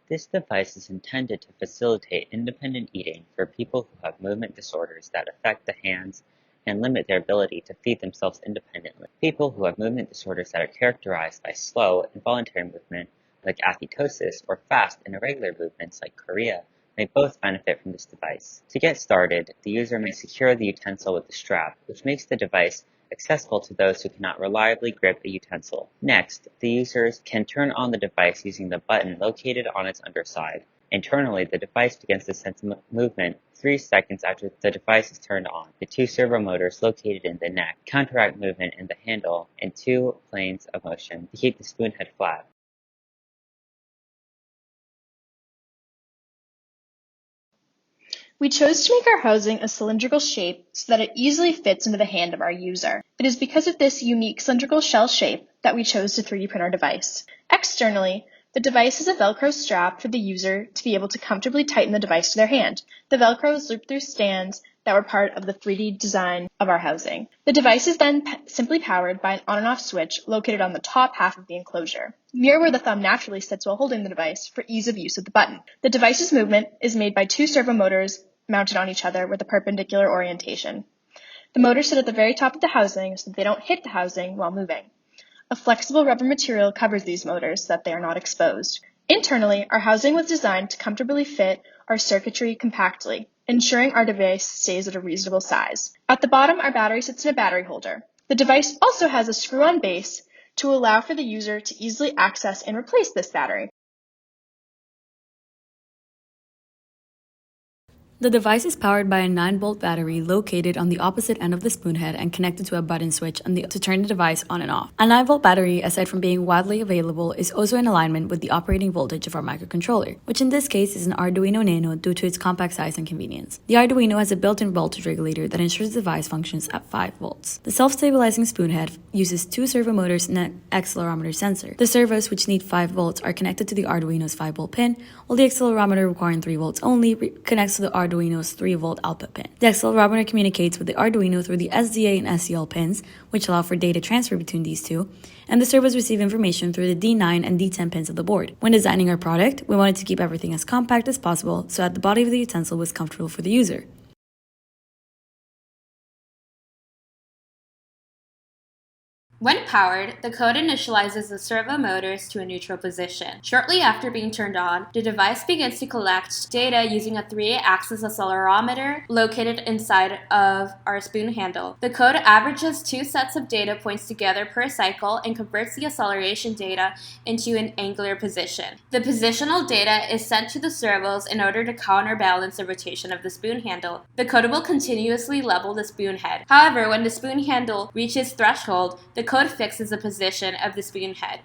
This device is intended to facilitate independent eating for people who have movement disorders that affect the hands and limit their ability to feed themselves independently. People who have movement disorders that are characterized by slow, involuntary movement, like apoptosis, or fast and irregular movements, like chorea, may both benefit from this device. To get started, the user may secure the utensil with a strap, which makes the device accessible to those who cannot reliably grip a utensil. Next, the users can turn on the device using the button located on its underside. Internally, the device begins to sense movement 3 seconds after the device is turned on. The 2 servo motors located in the neck counteract movement in the handle in 2 planes of motion to keep the spoon head flat. We chose to make our housing a cylindrical shape so that it easily fits into the hand of our user. It is because of this unique cylindrical shell shape that we chose to 3D print our device. Externally, the device has a Velcro strap for the user to be able to comfortably tighten the device to their hand. The Velcro is looped through stands that were part of the 3D design of our housing. The device is then simply powered by an on and off switch located on the top half of the enclosure, near where the thumb naturally sits while holding the device for ease of use of the button. The device's movement is made by 2 servo motors mounted on each other with a perpendicular orientation. The motors sit at the very top of the housing so that they don't hit the housing while moving. A flexible rubber material covers these motors so that they are not exposed. Internally, our housing was designed to comfortably fit our circuitry compactly, ensuring our device stays at a reasonable size. At the bottom, our battery sits in a battery holder. The device also has a screw-on base to allow for the user to easily access and replace this battery. The device is powered by a 9-volt battery located on the opposite end of the spoon head and connected to a button switch to turn the device on and off. A 9-volt battery, aside from being widely available, is also in alignment with the operating voltage of our microcontroller, which in this case is an Arduino Nano due to its compact size and convenience. The Arduino has a built-in voltage regulator that ensures the device functions at 5 volts. The self-stabilizing spoon head uses 2 servo motors and an accelerometer sensor. The servos, which need 5 volts, are connected to the Arduino's 5-volt pin, while the accelerometer, requiring 3 volts only, connects to the Arduino's 3-volt output pin. The accelerometer communicates with the Arduino through the SDA and SCL pins, which allow for data transfer between these two, and the servos receive information through the D9 and D10 pins of the board. When designing our product, we wanted to keep everything as compact as possible so that the body of the utensil was comfortable for the user. When powered, the code initializes the servo motors to a neutral position. Shortly after being turned on, the device begins to collect data using a 3-axis accelerometer located inside of our spoon handle. The code averages 2 sets of data points together per cycle and converts the acceleration data into an angular position. The positional data is sent to the servos in order to counterbalance the rotation of the spoon handle. The code will continuously level the spoon head. However, when the spoon handle reaches threshold, the code fixes the position of the spoon head.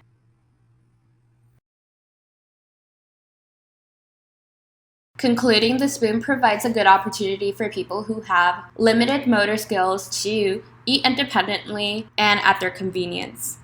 Concluding, the spoon provides a good opportunity for people who have limited motor skills to eat independently and at their convenience.